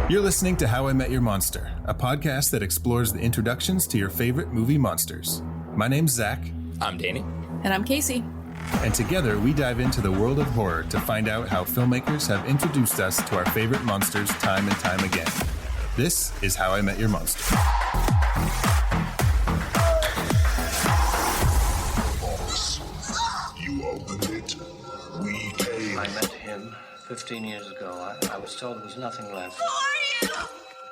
You're listening to How I Met Your Monster, a podcast that explores the introductions to your favorite movie monsters. My name's Zach. I'm Danny. And I'm Casey. And together we dive into the world of horror to find out how filmmakers have introduced us to our favorite monsters time and time again. This is How I Met Your Monster. Boss, you opened it. We came. I met him 15 years ago. I was told there was nothing left.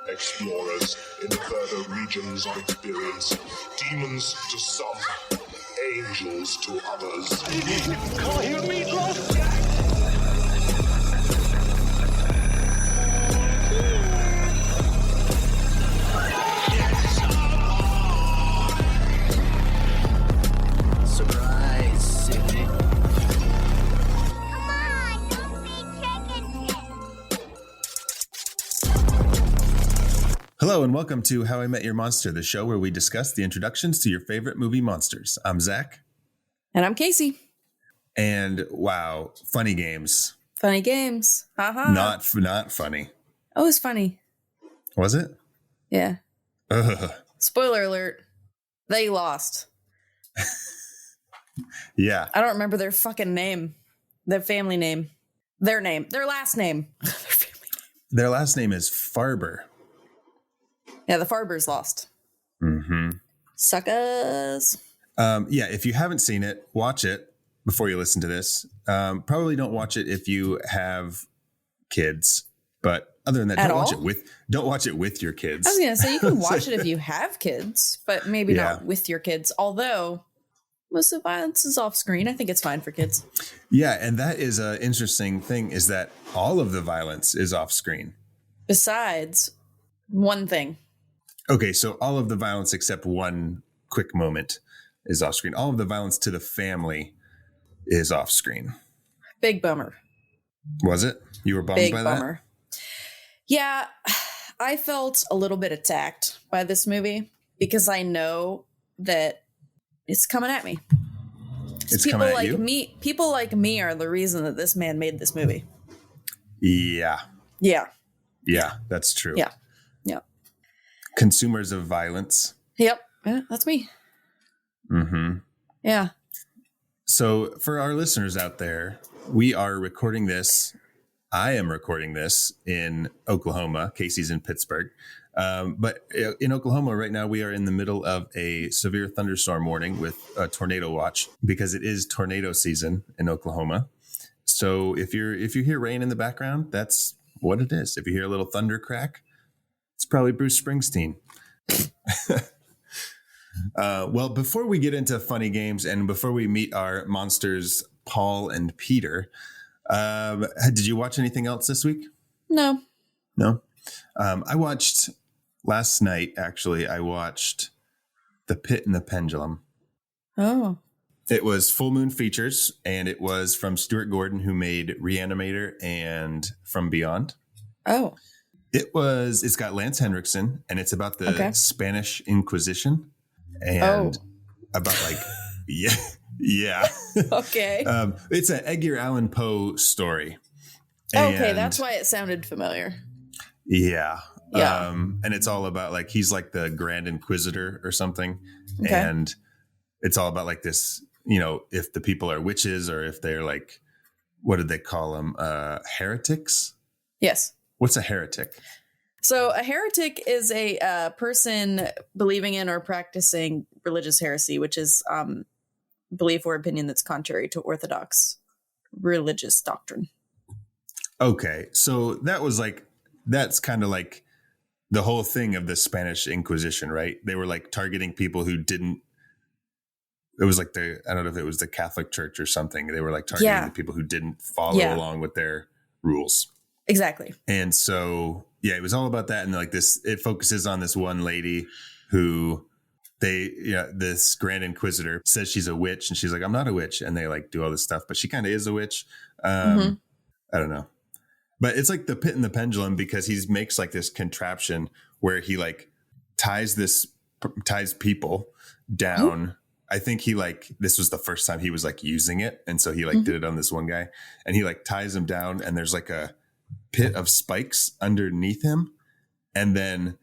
Explorers in further regions of experience. Demons to some, angels to others. Call you meatloaf! Surprise, Sydney. Come on, don't say chicken shit. Hello and welcome to How I Met Your Monster, the show where we discuss the introductions to your favorite movie monsters. I'm Zach. And I'm Casey. And wow, funny games. Funny games. Haha. Not funny. Oh, it's funny. Was it? Yeah. Ugh. Spoiler alert. They lost. Yeah. I don't remember their fucking name. Their family name. Their name. Their last name. Their family name. Their last name is Farber. Yeah, the Farbers lost. Mm-hmm. Suckers. Yeah, if you haven't seen it, watch it before you listen to this. Probably don't watch it if you have kids. But other than that, don't watch it with your kids. I was gonna say you can watch it if you have kids, but maybe not with your kids. Although most of the violence is off screen. I think it's fine for kids. Yeah, and that is an interesting thing, is that all of the violence is off screen. Besides one thing. Okay, so all of the violence except one quick moment is off screen. All of the violence to the family is off screen. Big bummer. Was it? You were bummed Big by bummer. Yeah, I felt a little bit attacked by this movie because I know that it's coming at me. It's coming at you? People like me are the reason that this man made this movie. Yeah. Yeah. Yeah, that's true. Yeah. Yep. Consumers of violence. Yep. Yeah, that's me. Mm-hmm. Yeah. So for our listeners out there, we are recording this. I am recording this in Oklahoma. Casey's in Pittsburgh. But in Oklahoma right now, we are in the middle of a severe thunderstorm warning with a tornado watch because it is tornado season in Oklahoma. So if you hear rain in the background, that's what it is. If you hear a little thunder crack, it's probably Bruce Springsteen. Well, before we get into funny games and before we meet our monsters, Paul and Peter, did you watch anything else this week? No. I watched last night, actually, I watched The Pit and the Pendulum. Oh. It was Full Moon Features, and it was from Stuart Gordon, who made Reanimator and From Beyond. Oh. It's got Lance Henriksen, and it's about the Spanish Inquisition. And about yeah. Okay. It's an Edgar Allan Poe story. Okay, that's why it sounded familiar. Yeah. Yeah. And it's all about he's like the Grand Inquisitor or something. Okay. And it's all about this, if the people are witches or if they're what did they call them? Heretics? Yes. What's a heretic? So a heretic is a person believing in or practicing religious heresy, which is belief or opinion that's contrary to orthodox religious doctrine. Okay. So that's kind of the whole thing of the Spanish Inquisition, right? They were targeting people who didn't. It was I don't know if it was the Catholic Church or something. They were targeting the people who didn't follow along with their rules. Exactly. And so, yeah, it was all about that. And it focuses on this one lady who this Grand Inquisitor says she's a witch. And she's like, I'm not a witch. And they do all this stuff, but she kind of is a witch. I don't know. But it's The Pit and the Pendulum because he makes this contraption where he ties people down. I think he this was the first time he was using it. And so he did it on this one guy and he ties him down and there's a pit of spikes underneath him. And then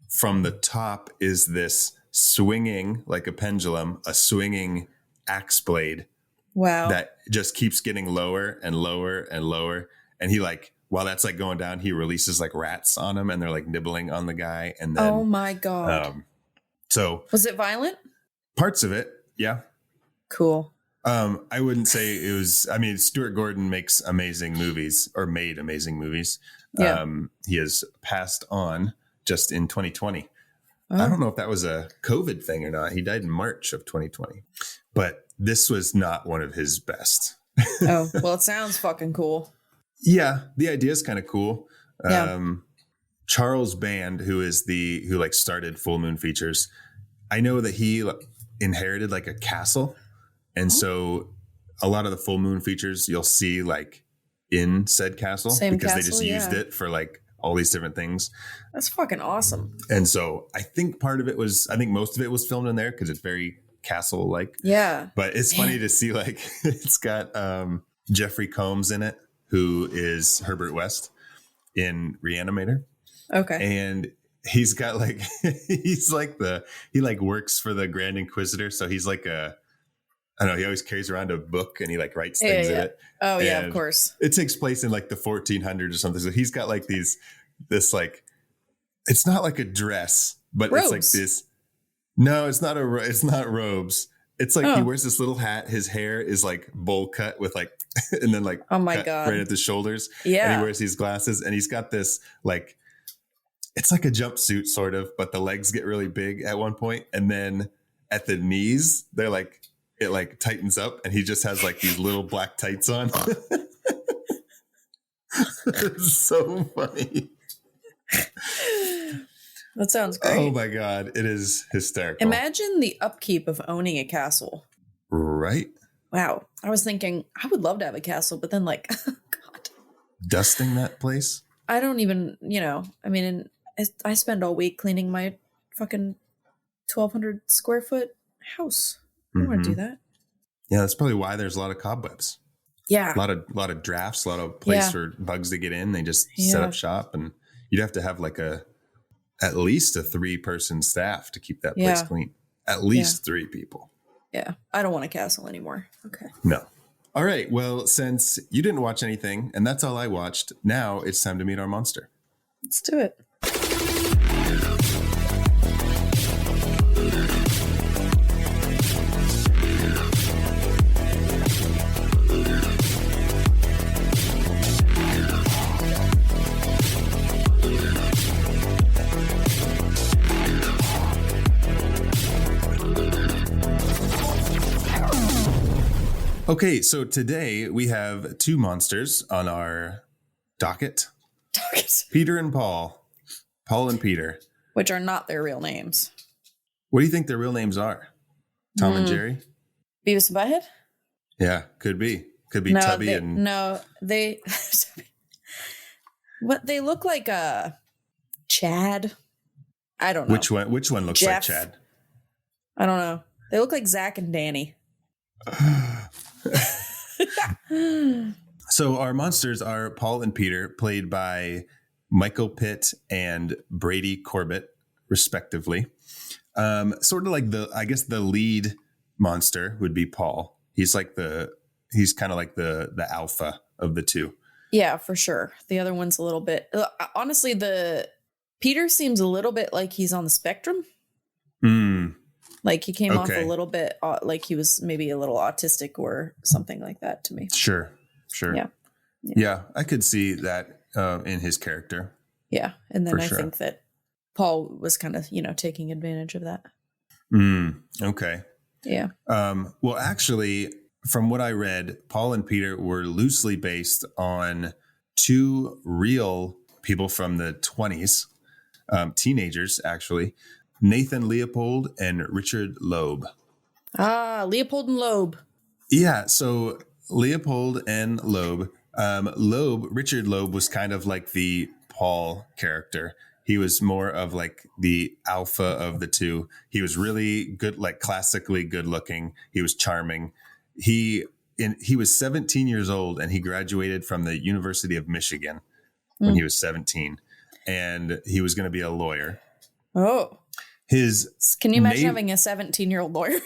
from the top is this swinging, like a pendulum, a swinging axe blade Wow. that just keeps getting lower and lower and lower. And he like, while that's like going down, he releases like rats on him and they're like nibbling on the guy. And then, oh my God. So was it violent? Parts of it. Yeah. Cool. I wouldn't say it was, I mean, Stuart Gordon makes amazing movies or made amazing movies. Yeah. He has passed on just in 2020. Oh. I don't know if that was a COVID thing or not. He died in March of 2020, but this was not one of his best. Oh, well, it sounds fucking cool. Yeah. The idea is kind of cool. Yeah. Charles Band, who like started Full Moon Features. I know that he inherited like a castle. And so a lot of the Full Moon Features you'll see like in said castle. Same because castle, they just used it for like all these different things. That's fucking awesome. And so I think most of it was filmed in there because it's very castle like. Yeah. But it's funny to see like it's got Jeffrey Combs in it, who is Herbert West in Reanimator. Okay. And he's got like he like works for the Grand Inquisitor. So he's like I don't know, he always carries around a book and he like writes things in it. Oh yeah, And of course. it takes place in like the 1400s or something. So he's got like this like, it's not like a dress, but robes. It's like this. No, it's not robes. It's like he wears this little hat. His hair is like bowl cut with like, and then like, oh my God, right at the shoulders. Yeah. And he wears these glasses and he's got this like, it's like a jumpsuit sort of, but the legs get really big at one point. And then at the knees, they're like, it like tightens up and he just has like these little black tights on. It's so funny. That sounds great. Oh my God. It is hysterical. Imagine the upkeep of owning a castle. Right. Wow. I was thinking I would love to have a castle, but then like, God. Dusting that place? I don't even, I mean, I spend all week cleaning my fucking 1,200 square foot house. I don't want to do that. Yeah, that's probably why there's a lot of cobwebs. Yeah. A lot of drafts, a lot of place for bugs to get in. They just set up shop and you'd have to have like at least a 3-person staff to keep that place clean. At least 3 people. Yeah. I don't want a castle anymore. Okay. No. All right. Well, since you didn't watch anything and that's all I watched, now it's time to meet our monster. Let's do it. Okay, so today we have 2 monsters on our docket. Peter and Paul. Paul and Peter. Which are not their real names. What do you think their real names are? Tom and Jerry? Beavis and Butthead? Yeah, could be. Could be Tubby and... No, they... What, they look like Chad? I don't know. Which one looks like Chad? I don't know. They look like Zach and Danny. So our monsters are Paul and Peter, played by Michael Pitt and Brady Corbett, respectively. Sort of like the lead monster would be Paul. He's kind of like the alpha of the 2. Yeah, for sure. The other one's a little bit, honestly, Peter seems a little bit like he's on the spectrum. Like he came off a little bit like he was maybe a little autistic or something like that to me. Sure. Yeah, I could see that in his character. Yeah, and then I think that Paul was kind of, taking advantage of that. Okay. Yeah. Well, actually, from what I read, Paul and Peter were loosely based on 2 real people from the 20s, teenagers, actually. Nathan Leopold and Richard Loeb. Leopold and Loeb. Yeah, so Leopold and Loeb. Richard Loeb was kind of like the Paul character. He was more of like the alpha of the 2. He was really good, like classically good looking. He was charming. He was 17 years old and he graduated from the University of Michigan when he was 17. and he was going to be a lawyer. Oh. His Can you imagine having a 17-year-old lawyer?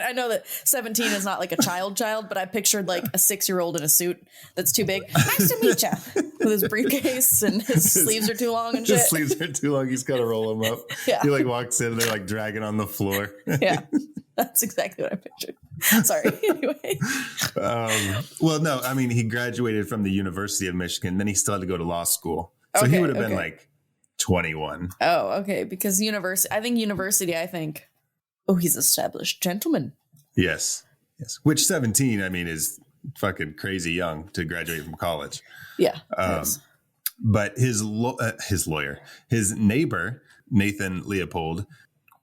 I know that 17 is not like a child, but I pictured like a 6-year-old in a suit that's too big. Nice to meet you. With his briefcase and his sleeves are too long and shit. His sleeves are too long. He's got to roll them up. Yeah. He like walks in and they're like dragging on the floor. Yeah. That's exactly what I pictured. Sorry. Anyway. Well, no, I mean, he graduated from the University of Michigan. Then he still had to go to law school. So he would have been like 21. Oh, okay. Because university, I think, oh, he's an established gentleman. Yes. Yes. Which 17, I mean, is fucking crazy young to graduate from college. Yeah. But his lawyer, his neighbor, Nathan Leopold,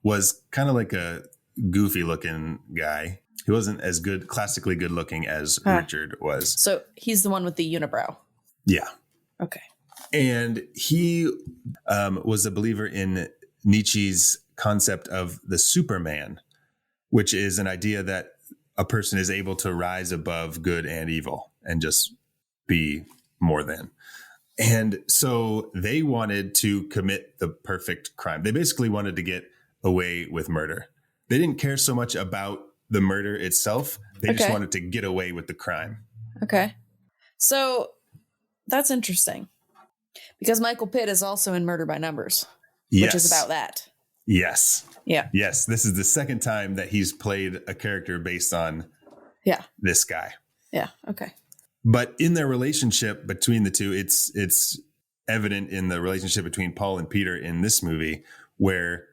was kind of like a goofy looking guy. He wasn't as classically good looking as Richard was. So he's the one with the unibrow. Yeah. Okay. And he was a believer in Nietzsche's concept of the Superman, which is an idea that a person is able to rise above good and evil and just be more than. And so they wanted to commit the perfect crime. They basically wanted to get away with murder. They didn't care so much about the murder itself. They just wanted to get away with the crime. Okay. So that's interesting because Michael Pitt is also in Murder by Numbers, which is about that. Yes. Yeah. Yes. This is the second time that he's played a character based on this guy. Yeah. Okay. But in their relationship between the two, it's evident in the relationship between Paul and Peter in this movie, where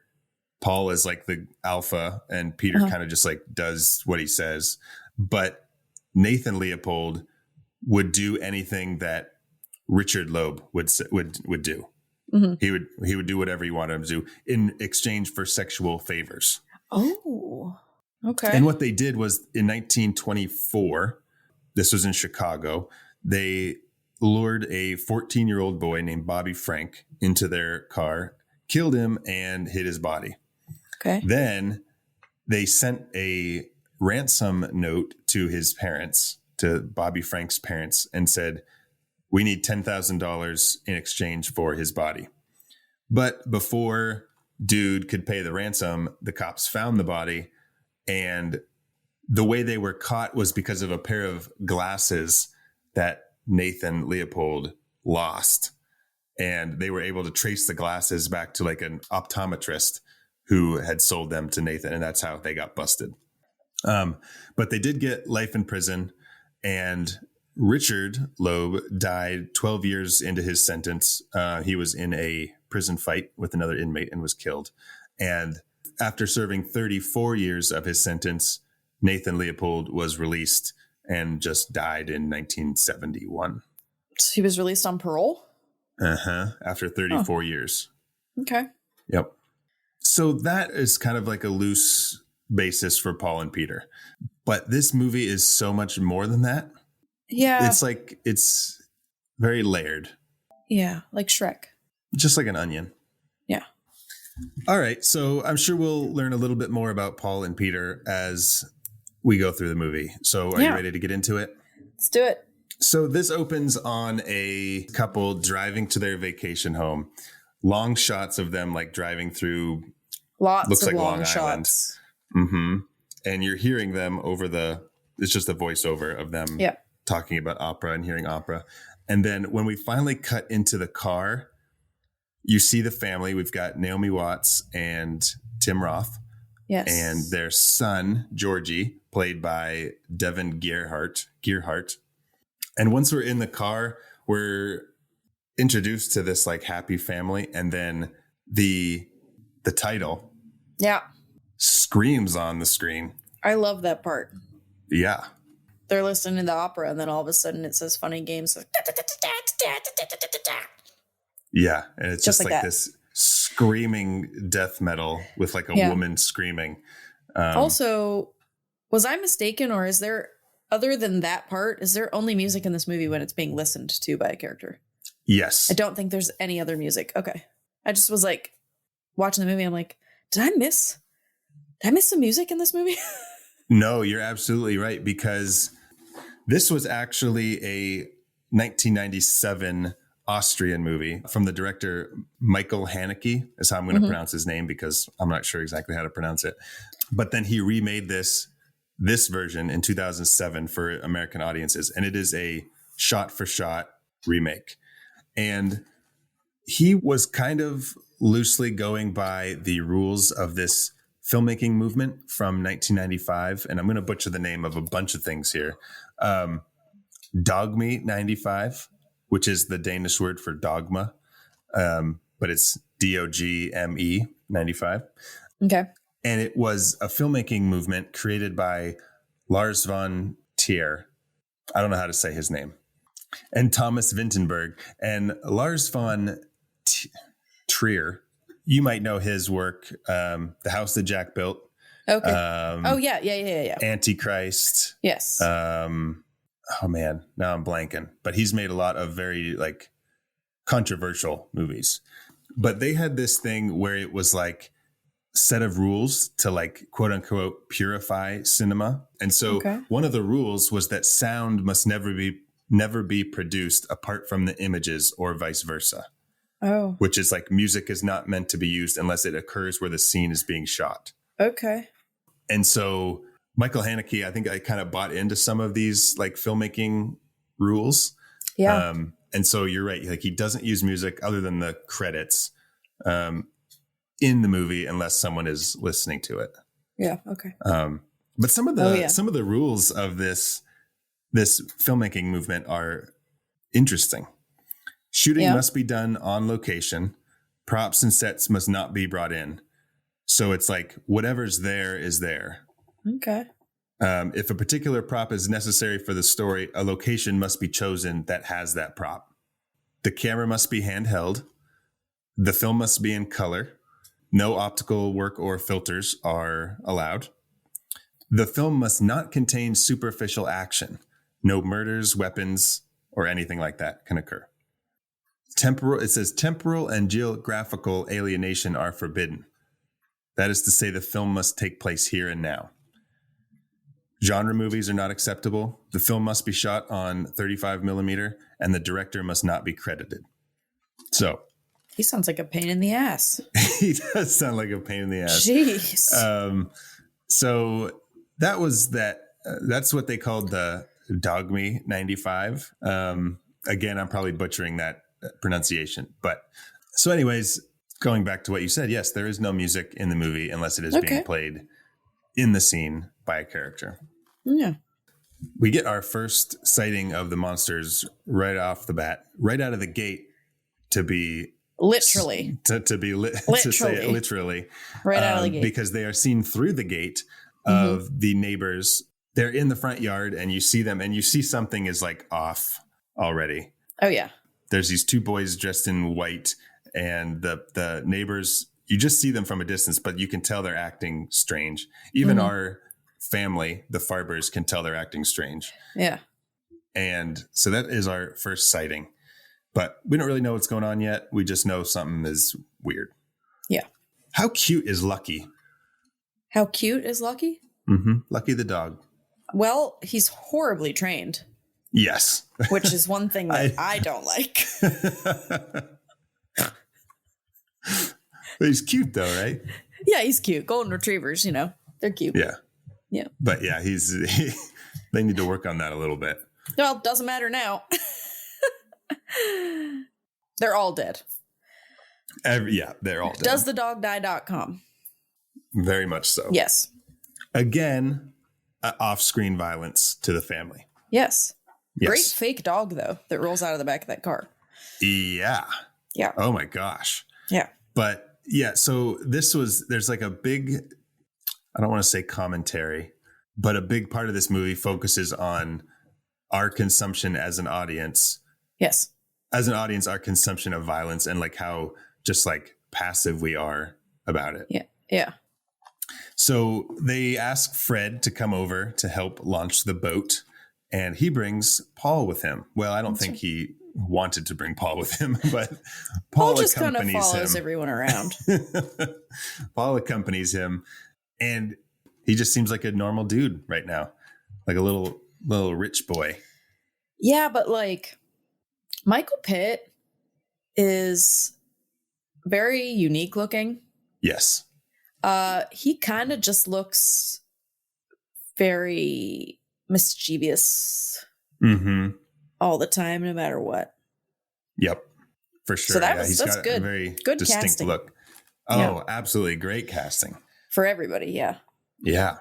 Paul is like the alpha and Peter kind of just like does what he says. But Nathan Leopold would do anything that Richard Loeb would do. Mm-hmm. He would do whatever he wanted him to do in exchange for sexual favors. Oh, okay. And what they did was in 1924, this was in Chicago, they lured a 14-year-old boy named Bobby Frank into their car, killed him, and hid his body. Okay. Then they sent a ransom note to his parents, to Bobby Frank's parents, and said, we need $10,000 in exchange for his body. But before dude could pay the ransom, the cops found the body, and the way they were caught was because of a pair of glasses that Nathan Leopold lost. And they were able to trace the glasses back to like an optometrist who had sold them to Nathan. And that's how they got busted. But they did get life in prison, and Richard Loeb died 12 years into his sentence. He was in a prison fight with another inmate and was killed. And after serving 34 years of his sentence, Nathan Leopold was released and just died in 1971. So he was released on parole? After 34 years. Okay. Yep. So that is kind of like a loose basis for Paul and Peter. But this movie is so much more than that. Yeah. It's very layered. Yeah, like Shrek. Just like an onion. Yeah. All right. So I'm sure we'll learn a little bit more about Paul and Peter as we go through the movie. So are you ready to get into it? Let's do it. So this opens on a couple driving to their vacation home. Long shots of them like driving through Lots of Long long shots. Mm-hmm. And you're hearing them it's just a voiceover of them talking about opera and hearing opera. And then when we finally cut into the car, you see the family. We've got Naomi Watts and Tim Roth. Yes. And their son, Georgie, played by Devin Gearhart. And once we're in the car, we're introduced to this like happy family. And then the title screams on the screen. I love that part. Yeah. They're listening to the opera, and then all of a sudden it says funny games. Yeah. And it's just like that. this screaming death metal with like a woman screaming. Also, was I mistaken, or is there, other than that part, is there only music in this movie when it's being listened to by a character? Yes. I don't think there's any other music. Okay. I just was like watching the movie. I'm like, did I miss some music in this movie? No, you're absolutely right, because this was actually a 1997 Austrian movie from the director Michael Haneke, is how I'm going to pronounce his name, because I'm not sure exactly how to pronounce it. But then he remade this version in 2007 for American audiences, and it is a shot-for-shot remake. And he was kind of loosely going by the rules of this filmmaking movement from 1995, and I'm going to butcher the name of a bunch of things here. Dogme 95, which is the Danish word for dogma, but it's DOGME 95. Okay. And it was a filmmaking movement created by Lars von Trier. I don't know how to say his name. And Thomas Vinterberg. And Lars von Trier, you might know his work, The House That Jack Built. Okay. Yeah. Antichrist. Yes. Oh man, now I'm blanking. But he's made a lot of very like controversial movies. But they had this thing where it was like set of rules to like quote unquote purify cinema. And so one of the rules was that sound must never be produced apart from the images or vice versa. Oh. Which is like music is not meant to be used unless it occurs where the scene is being shot. Okay. And so Michael Haneke, I think I kind of bought into some of these like filmmaking rules. Yeah. And so you're right. Like he doesn't use music other than the credits in the movie unless someone is listening to it. Yeah. Okay. But some of the rules of this filmmaking movement are interesting. Shooting must be done on location. Props and sets must not be brought in. So it's like whatever's there is there. Okay. If a particular prop is necessary for the story, a location must be chosen that has that prop. The camera must be handheld. The film must be in color. No optical work or filters are allowed. The film must not contain superficial action. No murders, weapons, or anything like that can occur. It says temporal and geographical alienation are forbidden. That is to say, the film must take place here and now. Genre movies are not acceptable. The film must be shot on 35 millimeter, and the director must not be credited. So he sounds like a pain in the ass. He does sound like a pain in the ass. Jeez. So that was that. That's what they called the Dogme 95. Again, I'm probably butchering that pronunciation. But so anyways, going back to what you said, yes, there is no music in the movie unless it is being played in the scene by a character. Yeah. We get our first sighting of the monsters right off the bat, right out of the gate, to be literally to say it literally right out of the gate, because they are seen through the gate of the neighbors. They're in the front yard and you see them and you see something is like off already. Oh yeah. There's these two boys dressed in white and the neighbors, you just see them from a distance, but you can tell they're acting strange. Even our family, the Farbers, can tell they're acting strange. Yeah. And so that is our first sighting. But we don't really know what's going on yet. We just know something is weird. Yeah. How cute is Lucky? How cute is Lucky? Lucky the dog. Well, he's horribly trained. Yes. Which is one thing that I don't like. But he's cute though, right? Yeah, he's cute. Golden retrievers, they're cute. Yeah. Yeah. But yeah, they need to work on that a little bit. Well, doesn't matter now. They're all dead. They're all dead. DoesTheDogDie.com. Very much so. Yes. Again, off-screen violence to the family. Yes. Yes. Great fake dog, though, that rolls out of the back of that car. Yeah. Yeah. Oh, my gosh. Yeah. But, yeah, so there's like a big, I don't want to say commentary, but a big part of this movie focuses on our consumption as an audience. Yes. As an audience, our consumption of violence and like how just like passive we are about it. Yeah. Yeah. So they ask Fred to come over to help launch the boat, and he brings Paul with him. Well, I don't think he wanted to bring Paul with him, but Paul just kind of accompanies follows him. everyone around. Paul accompanies him, and He just seems like a normal dude right now, like a little rich boy. Yeah, but like Michael Pitt is very unique looking. Yes. He kind of just looks very mischievous all the time, no matter what. Yep, for sure. So that's good. A very good distinct casting. look. Oh, absolutely. Great casting. For everybody, yeah. Yeah.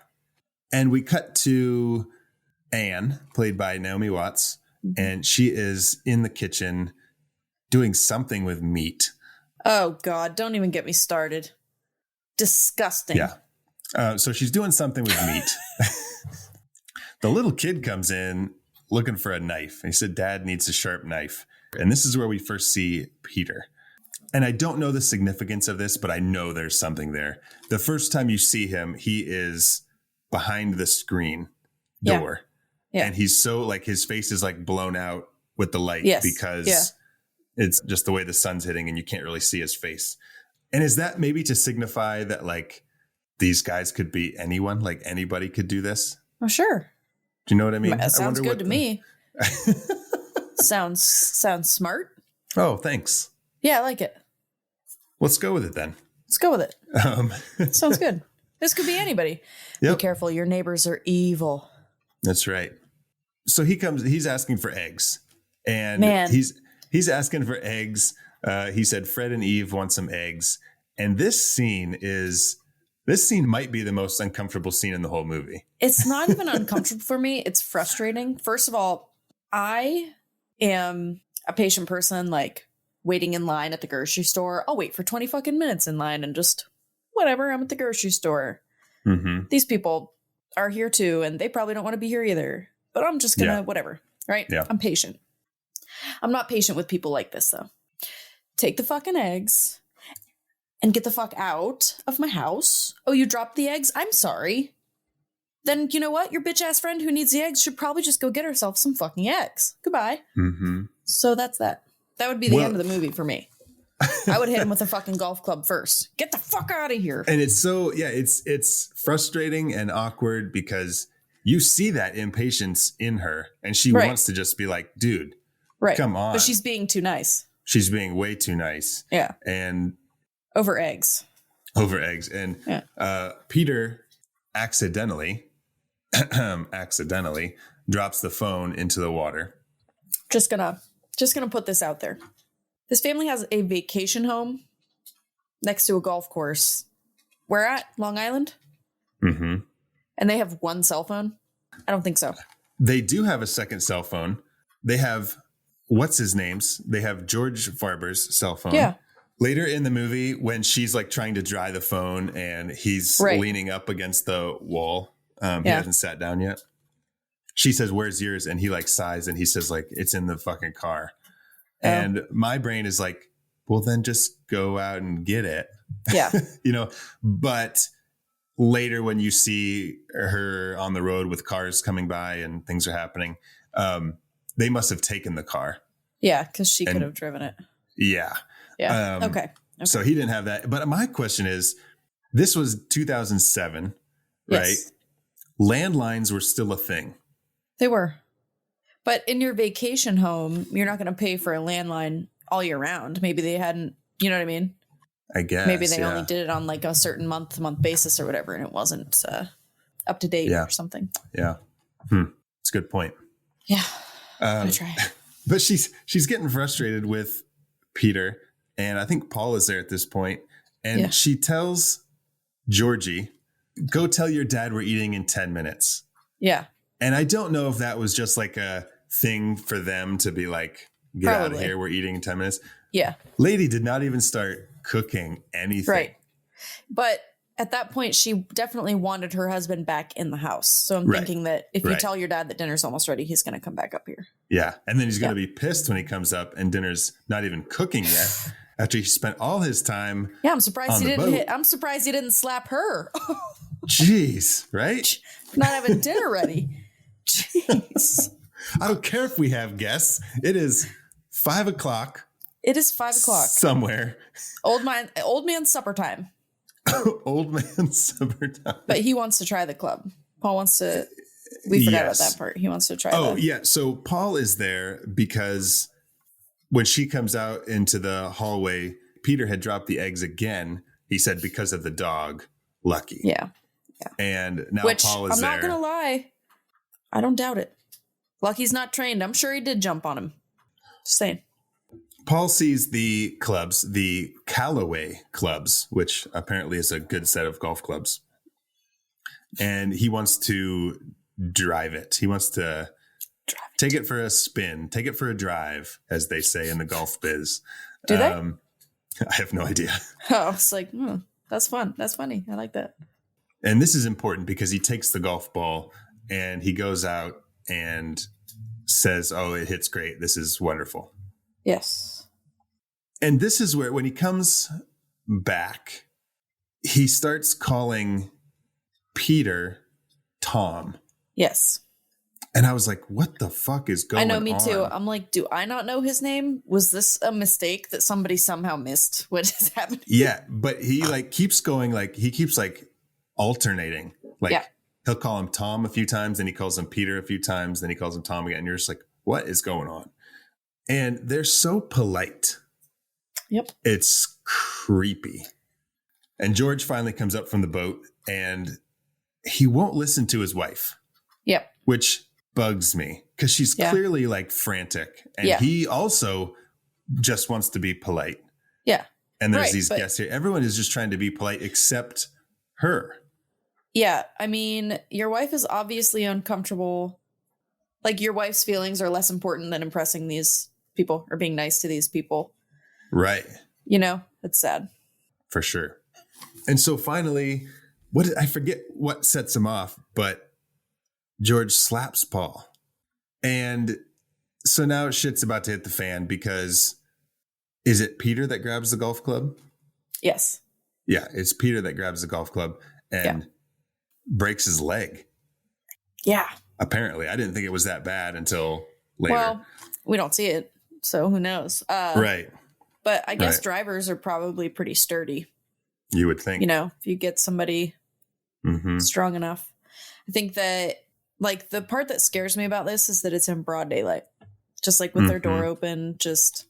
And we cut to Anne, played by Naomi Watts, and she is in the kitchen doing something with meat. Oh, God. Don't even get me started. Disgusting. Yeah. So she's doing something with meat. The little kid comes in looking for a knife. And he said, Dad needs a sharp knife. And this is where we first see Peter. And I don't know the significance of this, but I know there's something there. The first time you see him, he is behind the screen door. Yeah. And he's so like his face is like blown out with the light because it's just the way the sun's hitting and you can't really see his face. And is that maybe to signify that like these guys could be anyone, like anybody could do this? Oh, sure. Do you know what I mean? It sounds good to me. Sounds smart. Oh, thanks. Yeah, I like it. Let's go with it then. Let's go with it. Sounds good. This could be anybody. Yep. Be careful. Your neighbors are evil. That's right. So he's asking for eggs. And Man. he's asking for eggs. He said Fred and Eve want some eggs. And this scene might be the most uncomfortable scene in the whole movie. It's not even uncomfortable for me. It's frustrating. First of all, I am a patient person, like waiting in line at the grocery store. I'll wait for 20 fucking minutes in line and just whatever. I'm at the grocery store. Mm-hmm. These people are here too, and they probably don't want to be here either. But I'm just gonna whatever, right? Yeah. I'm patient. I'm not patient with people like this though. Take the fucking eggs and get the fuck out of my house. Oh, you dropped the eggs? I'm sorry. Then you know what? Your bitch ass friend who needs the eggs should probably just go get herself some fucking eggs. Goodbye. Mm-hmm. So that's that. That would be the end of the movie for me. I would hit him with a fucking golf club first. Get the fuck out of here. And it's so, it's frustrating and awkward because you see that impatience in her and she wants to just be like, dude, come on. But she's being too nice. She's being way too nice. Yeah. And over eggs. And Peter accidentally drops the phone into the water. Just gonna put this out there. This family has a vacation home next to a golf course. Where at? Long Island? Mm-hmm. And they have one cell phone? I don't think so. They do have a second cell phone. They have, what's his name's? They have George Farber's cell phone. Yeah. Later in the movie, when she's like trying to dry the phone and he's leaning up against the wall, he hasn't sat down yet. She says, "Where's yours?" And he like sighs and he says like, "It's in the fucking car." Oh. And my brain is like, well, then just go out and get it. Yeah. But later when you see her on the road with cars coming by and things are happening, they must have taken the car. Yeah, because she could have driven it. Yeah. Yeah. Okay. So he didn't have that. But my question is, this was 2007, right? Landlines were still a thing. They were. But in your vacation home, you're not going to pay for a landline all year round. Maybe they hadn't, you know what I mean? I guess. Maybe they only did it on like a certain month-to-month basis or whatever, and it wasn't up to date or something. Yeah. It's a good point. Yeah. I try. But she's getting frustrated with Peter, and I think Paul is there at this point, and she tells Georgie, "Go tell your dad we're eating in 10 minutes." Yeah. And I don't know if that was just like a thing for them to be like, get out of here, we're eating in 10 minutes. Yeah. Lady did not even start cooking anything. Right. But at that point, she definitely wanted her husband back in the house. So I'm thinking that if you tell your dad that dinner's almost ready, he's going to come back up here. Yeah. And then he's going to be pissed when he comes up and dinner's not even cooking yet after he spent all his time. Yeah, I'm surprised I'm surprised he didn't slap her. Jeez, right? Not having dinner ready. Jeez. I don't care if we have guests. It is 5 o'clock. It is 5 o'clock. Somewhere. Old man supper time. Old man summertime. But he wants to try the club. Paul wants to. We forgot about Yes. that part. He wants to try. Oh, yeah. So Paul is there because when she comes out into the hallway, Peter had dropped the eggs again. He said because of the dog, Lucky. Yeah. And now Which, Paul is I'm there. not going to lie. I don't doubt it. Lucky's not trained. I'm sure he did jump on him. Just saying. Paul sees the clubs, the Callaway clubs, which apparently is a good set of golf clubs. And he wants to drive it. He wants to take it for a spin, take it for a drive, as they say in the golf biz. Do they? I have no idea. Oh, it's like, that's fun. That's funny. I like that. And this is important because he takes the golf ball and he goes out and says, oh, it hits great. This is wonderful. Yes. And this is where, when he comes back, he starts calling Peter Tom. Yes. And I was like, what the fuck is going on? I know, me too. I'm like, do I not know his name? Was this a mistake that somebody somehow missed? What is happening? Yeah, but he keeps going, he keeps alternating. He'll call him Tom a few times, then he calls him Peter a few times, then he calls him Tom again. And you're just like, what is going on? And they're so polite. Yep. It's creepy. And George finally comes up from the boat and he won't listen to his wife. Yep. Which bugs me because she's clearly frantic. And he also just wants to be polite. Yeah. And there's these guests here. Everyone is just trying to be polite except her. Yeah. I mean, your wife is obviously uncomfortable. Your wife's feelings are less important than impressing these people or being nice to these people. Right. It's sad. For sure. And so finally, I forget what sets him off, but George slaps Paul. And so now shit's about to hit the fan because is it Peter that grabs the golf club? Yes. Yeah, it's Peter that grabs the golf club and breaks his leg. Yeah. Apparently. I didn't think it was that bad until later. Well, we don't see it, so who knows? Right. But I guess drivers are probably pretty sturdy. You would think. If you get somebody strong enough. I think that, the part that scares me about this is that it's in broad daylight. Just with their door open, just,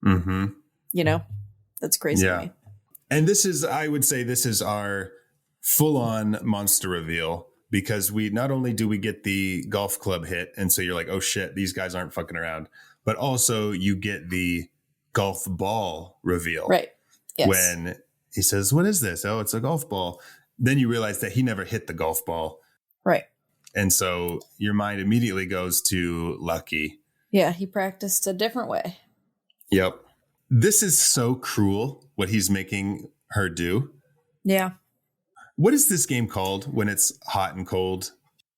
that's crazy to me. And I would say this is our full-on monster reveal because not only do we get the golf club hit, and so you're like, oh shit, these guys aren't fucking around, but also you get the golf ball reveal. Right. Yes. When he says, what is this? Oh, it's a golf ball. Then you realize that he never hit the golf ball. Right. And so your mind immediately goes to Lucky. Yeah, he practiced a different way. Yep. This is so cruel what he's making her do. Yeah. What is this game called when it's hot and cold?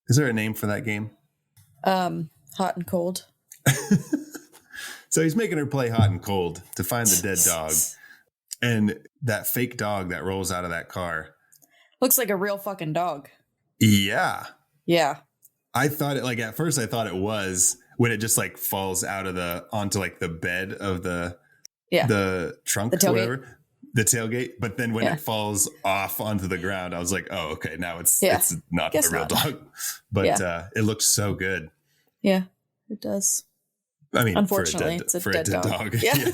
Is there a name for that game? Hot and cold. So he's making her play hot and cold to find the dead dog. And that fake dog that rolls out of that car. Looks like a real fucking dog. Yeah. Yeah. I thought it at first I thought it was when it just falls out of onto the bed of the trunk or whatever. The tailgate. But then when it falls off onto the ground, I was like, oh, okay, now it's not a real dog. But it looks so good. Yeah, it does. I mean, unfortunately, it's a dead dog. Yeah.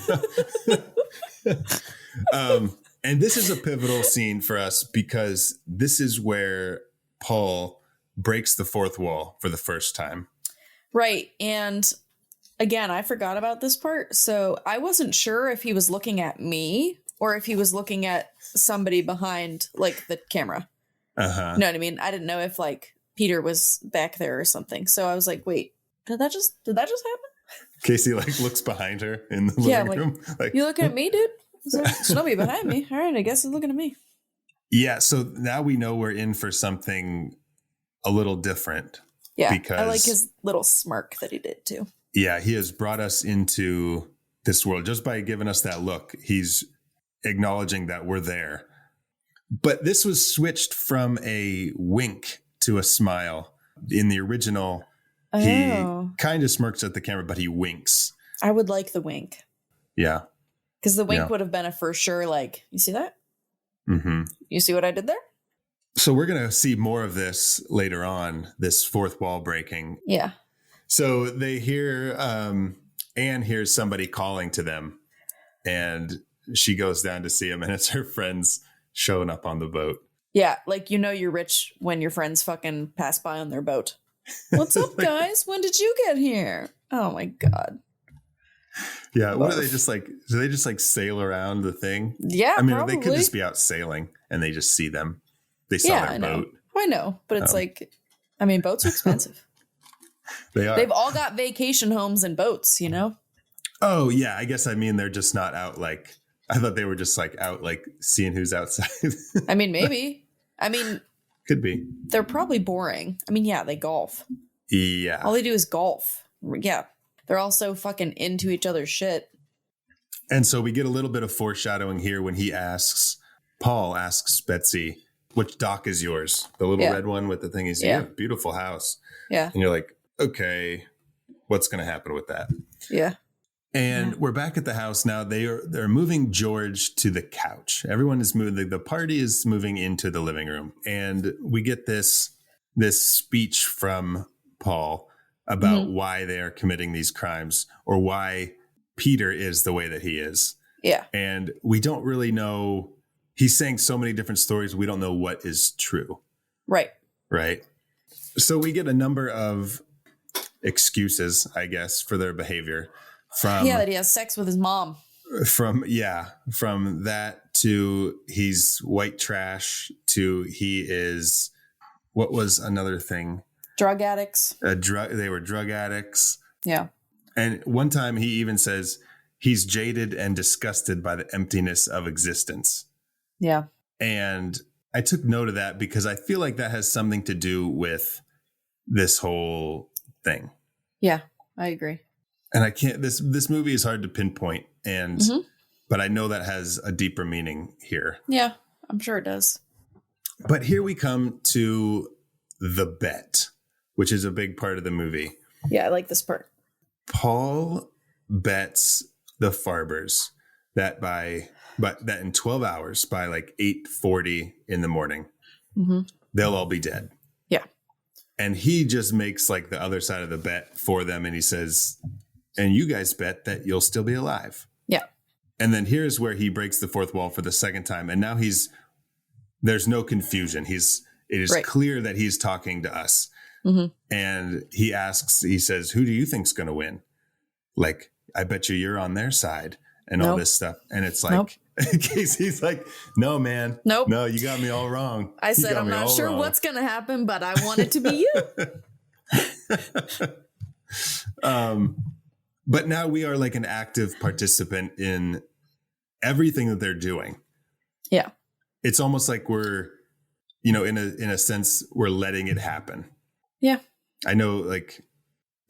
And this is a pivotal scene for us because this is where Paul breaks the fourth wall for the first time. Right. And Again, I forgot about this part. So I wasn't sure if he was looking at me or if he was looking at somebody behind the camera. Uh-huh. You know what I mean? I didn't know if Peter was back there or something. So I was like, wait, did that just happen? Casey looks behind her in the living room. You looking at me, dude? There's nobody behind me. All right, I guess he's looking at me. Yeah, so now we know we're in for something a little different. Yeah, because I like his little smirk that he did too. Yeah, he has brought us into this world just by giving us that look. He's acknowledging that we're there. But this was switched from a wink to a smile. In the original, he kind of smirks at the camera, but he winks. I would like the wink. Yeah. Because the wink would have been a for sure, you see that? Mm-hmm. You see what I did there? So we're going to see more of this later on, this fourth wall breaking. Yeah. So they hear, Anne hears somebody calling to them, and she goes down to see him, and it's her friends showing up on the boat. Yeah, like, you're rich when your friends fucking pass by on their boat. What's up, guys? When did you get here? Oh my God. Yeah, what do they just like? Do they just like sail around the thing? Yeah, I mean, probably. they could just be out sailing and they just see them. They saw their boat. I know, but it's like, I mean, boats are expensive. They are. They've all got vacation homes and boats, Oh yeah, I guess I mean they're just not out like. I thought they were just like out like seeing who's outside. I mean, maybe. I mean, could be. They're probably boring. I mean, yeah, they golf. Yeah. All they do is golf. Yeah. They're all so fucking into each other's shit. And so we get a little bit of foreshadowing here when Paul asks Betsy, which dock is yours? The little red one with the thing. He's, you have a beautiful house. Yeah. And you're like, okay, what's going to happen with that? Yeah. And we're back at the house now. They're moving George to the couch. Everyone is moving. The party is moving into the living room. And we get this speech from Paul about why they are committing these crimes or why Peter is the way that he is. Yeah. And we don't really know. He's saying so many different stories. We don't know what is true. Right. Right. So we get a number of excuses, I guess, for their behavior. That he has sex with his mom. From that to he's white trash to he is, what was another thing? Drug addicts. They were drug addicts. Yeah. And one time he even says he's jaded and disgusted by the emptiness of existence. Yeah. And I took note of that because I feel like that has something to do with this whole thing. Yeah, I agree. And I can't, this movie is hard to pinpoint, but I know that has a deeper meaning here. Yeah, I'm sure it does. But here we come to the bet, which is a big part of the movie. Yeah, I like this part. Paul bets the Farbers that in 12 hours, by like 8:40 in the morning, they'll all be dead. Yeah. And he just makes like the other side of the bet for them. And he says, and you guys bet that you'll still be alive. Yeah. And then here's where he breaks the fourth wall for the second time. And now there's no confusion. It is clear that he's talking to us. And he says, who do you think's going to win? Like, I bet you're on their side and all this stuff. And it's like, Casey's like, no, man. Nope. No, you got me all wrong. I said, I'm not sure what's going to happen, but I want it to be you. But now we are like an active participant in everything that they're doing. Yeah. It's almost like we're, in a sense, we're letting it happen. Yeah. I know like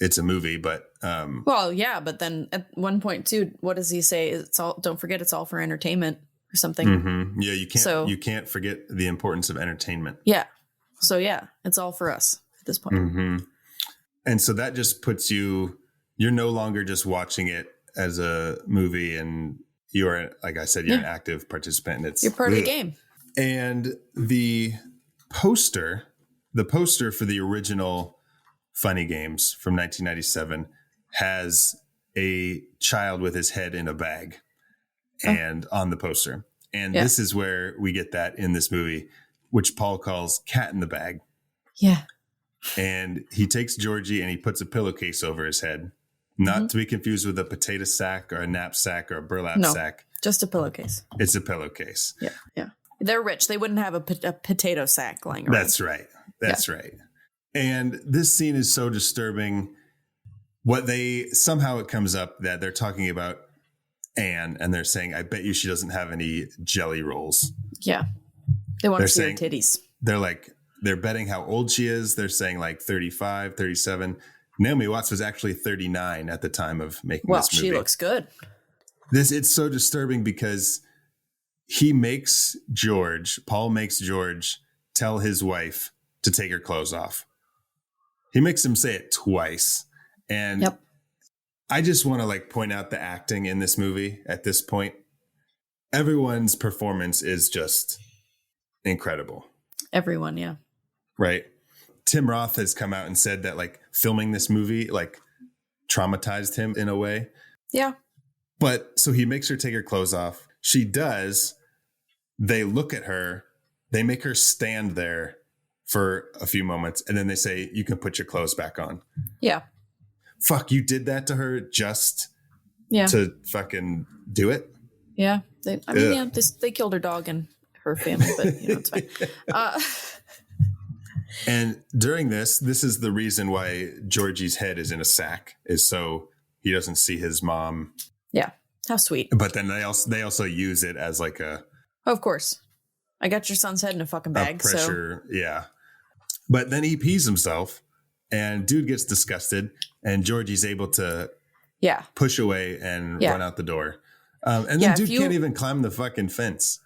it's a movie, but. Well, yeah. But then at one point too, what does he say? Don't forget it's all for entertainment or something. Mm-hmm. Yeah. You can't forget the importance of entertainment. Yeah. So yeah, it's all for us at this point. Mm-hmm. And so that just puts you're no longer just watching it as a movie, and you're, like I said, you're an active participant. And you're part of the game. And the poster for the original Funny Games from 1997 has a child with his head in a bag and on the poster. And this is where we get that in this movie, which Paul calls cat in the bag. Yeah. And he takes Georgie and he puts a pillowcase over his head. Not to be confused with a potato sack or a knapsack or a burlap sack. Just a pillowcase. It's a pillowcase. Yeah. Yeah. They're rich. They wouldn't have a potato sack lying around. That's right. That's right. And this scene is so disturbing. Somehow it comes up that they're talking about Anne and they're saying, I bet you she doesn't have any jelly rolls. Yeah. They want to see her titties. They're betting how old she is. They're saying like 35, 37. Naomi Watts was actually 39 at the time of making this movie. Well, she looks good. It's so disturbing because Paul makes George tell his wife to take her clothes off. He makes him say it twice. And I just want to point out the acting in this movie at this point. Everyone's performance is just incredible. Everyone, yeah. Right. Tim Roth has come out and said that like filming this movie like traumatized him in a way. Yeah. But so he makes her take her clothes off. She does. They look at her. They make her stand there for a few moments. And then they say, you can put your clothes back on. Yeah. Fuck, you did that to her just Yeah. to fucking do it? Yeah. They killed her dog and her family, but it's fine. And during this is the reason why Georgie's head is in a sack, is so he doesn't see his mom. Yeah. How sweet. But then they also use it as like a... Of course. I got your son's head in a fucking bag. Pressure, so. Yeah. But then he pees himself and dude gets disgusted and Georgie's able to push away and run out the door. And then dude can't even climb the fucking fence.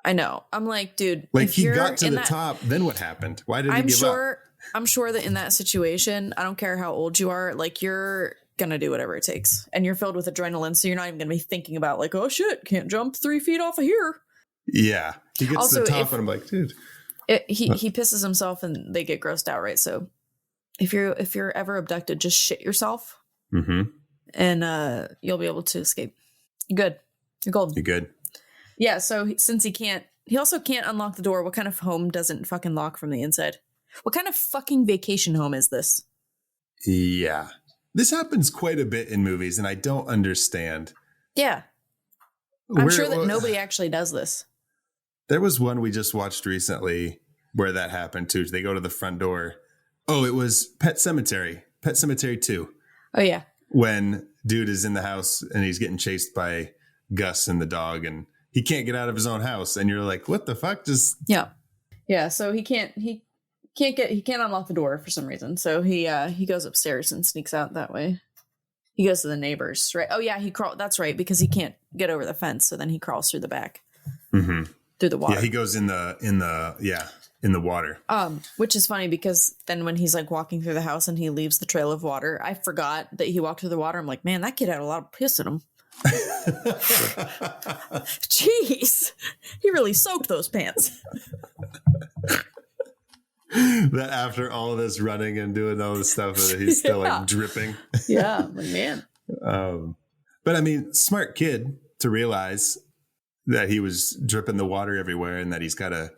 I know. I'm like, dude. Like he got to the top. Then what happened? Why did he give up? I'm sure that in that situation, I don't care how old you are, like you're going to do whatever it takes. And you're filled with adrenaline. So you're not even going to be thinking about like, oh shit, can't jump 3 feet off of here. Yeah. He gets to the top and I'm like, dude. He pisses himself and they get grossed out, right? So if you're ever abducted, just shit yourself. Mm-hmm. And you'll be able to escape. You're good. You're golden. You're good. Yeah, so since he also can't unlock the door. What kind of home doesn't fucking lock from the inside? What kind of fucking vacation home is this? Yeah. This happens quite a bit in movies, and I don't understand. Yeah. I'm sure that nobody actually does this. There was one we just watched recently where that happened too. They go to the front door. Oh, it was Pet Sematary 2. Oh, yeah. When dude is in the house and he's getting chased by Gus and the dog, and he can't get out of his own house, and you're like, what the fuck? Yeah. So he can't unlock the door for some reason. So he goes upstairs and sneaks out that way. He goes to the neighbors, right? Oh yeah, that's right, because he can't get over the fence, so then he crawls through the back, through the water. Yeah, he goes in the water. Which is funny because then when he's like walking through the house and he leaves the trail of water, I forgot that he walked through the water. I'm like, man, that kid had a lot of piss in him. Jeez, he really soaked those pants. That after all of this running and doing all this stuff, he's still like dripping. Yeah, like, man. But I mean, smart kid to realize that he was dripping the water everywhere and that he's got to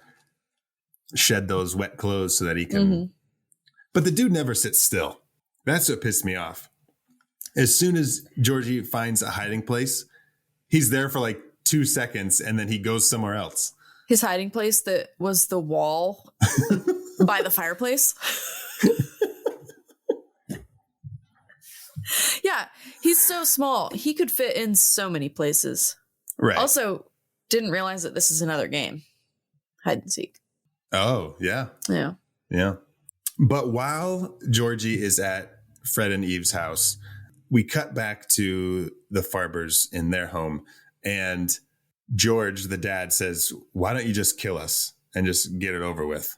shed those wet clothes so that he can. Mm-hmm. But the dude never sits still. That's what pissed me off. As soon as Georgie finds a hiding place, he's there for like 2 seconds and then he goes somewhere else. His hiding place that was the wall by the fireplace. Yeah, he's so small. He could fit in so many places. Right. Also, didn't realize that this is another game. Hide and seek. Oh, yeah. Yeah. Yeah. But while Georgie is at Fred and Eve's house, we cut back to the Farbers in their home. And George, the dad, says, why don't you just kill us and just get it over with?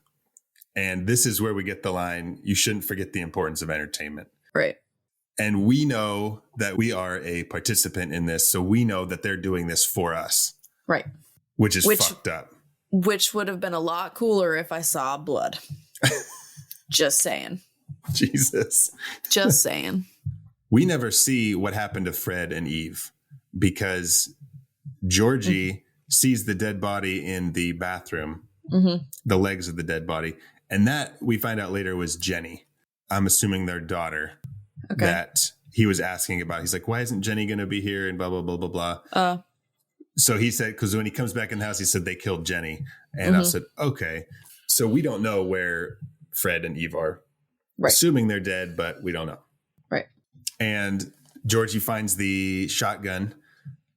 And this is where we get the line, you shouldn't forget the importance of entertainment. Right. And we know that we are a participant in this. So we know that they're doing this for us. Right. Which is fucked up. Which would have been a lot cooler if I saw blood. Just saying. Jesus. Just saying. We never see what happened to Fred and Eve because Georgie sees the dead body in the bathroom, the legs of the dead body. And that we find out later was Jenny. I'm assuming their daughter that he was asking about. He's like, why isn't Jenny going to be here? And blah, blah, blah, blah, blah. So he said, because when he comes back in the house, he said they killed Jenny. And I said, okay. So we don't know where Fred and Eve are. Right. Assuming they're dead, but we don't know. Right. And Georgie finds the shotgun.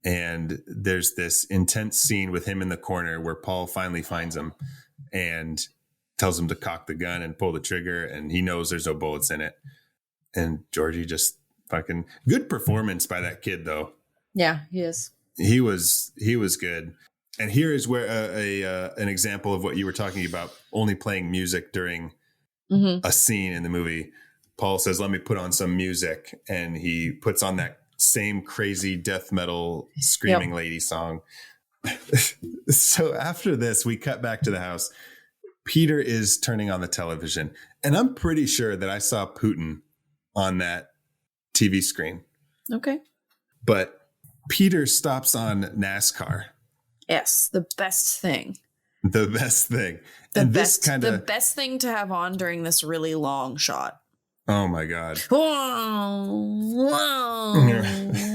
And there's this intense scene with him in the corner where Paul finally finds him and tells him to cock the gun and pull the trigger. And he knows there's no bullets in it. And Georgie just fucking good performance by that kid, though. Yeah, he is. He was good. And here is where an example of what you were talking about, only playing music during a scene in the movie. Paul says, let me put on some music. And he puts on that same crazy death metal screaming lady song. So after this, we cut back to the house. Peter is turning on the television, and I'm pretty sure that I saw Putin on that TV screen. Okay. But Peter stops on NASCAR. Yes, the best thing. The best thing. The and best, this kind the of best thing to have on during this really long shot. oh my God. Whoa,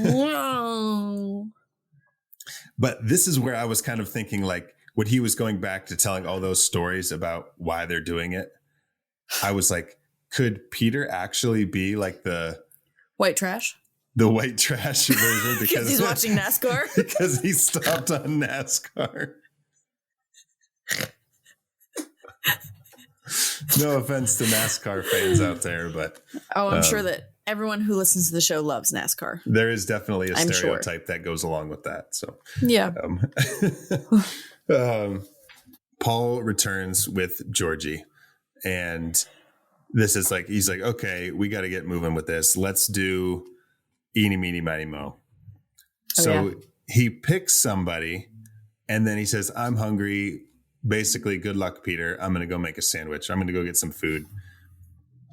whoa. But this is where I was kind of thinking, like, when he was going back to telling all those stories about why they're doing it, I was like, could Peter actually be like the White trash? the white trash version Because he's watching NASCAR? because he stopped on NASCAR. No offense to NASCAR fans out there, but Oh, I'm sure that everyone who listens to the show loves NASCAR. there is definitely a I'm stereotype that goes along with that. So Yeah. Paul returns with Georgie, and this is like, he's like, okay, we got to get moving with this. Let's do eeny, meeny, miny, mo. So he picks somebody, and then he says, I'm hungry. Basically, good luck, Peter. I'm going to go make a sandwich. I'm going to go get some food.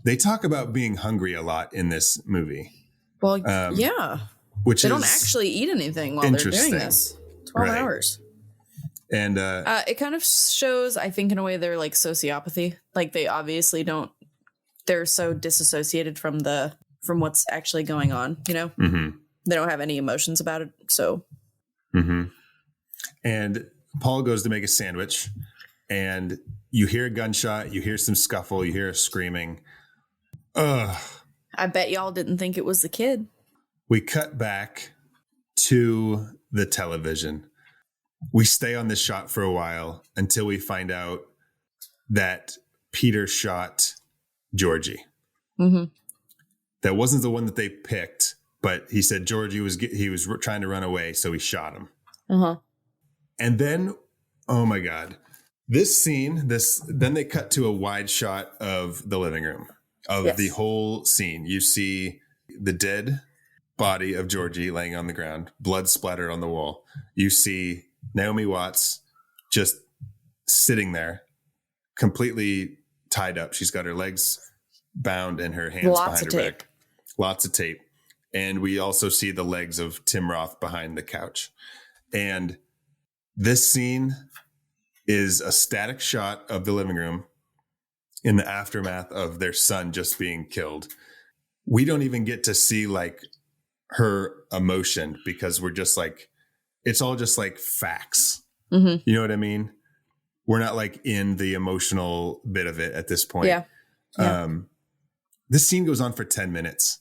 They talk about being hungry a lot in this movie. Well, yeah. Which They is don't actually eat anything while they're doing interesting. this. 12 Right. hours. And It kind of shows, I think, in a way, they're like sociopathy. Like they obviously don't. They're so disassociated from what's actually going on. You know, They don't have any emotions about it. So, and Paul goes to make a sandwich, and you hear a gunshot, you hear some scuffle, you hear a screaming. Ugh. I bet y'all didn't think it was the kid. We cut back to the television. We stay on this shot for a while until we find out that Peter shot Georgie. That wasn't the one that they picked, but he said Georgie was trying to run away, so he shot him. And then, oh my God, this scene, then they cut to a wide shot of the living room, of the whole scene. You see the dead body of Georgie laying on the ground, blood splattered on the wall. You see Naomi Watts just sitting there, completely tied up. She's got her legs bound and her hands behind her back. Lots of tape. And we also see the legs of Tim Roth behind the couch. And this scene is a static shot of the living room in the aftermath of their son just being killed. We don't even get to see like her emotion because we're just like, it's all just like facts. You know what I mean? We're not like in the emotional bit of it at this point. This scene goes on for 10 minutes.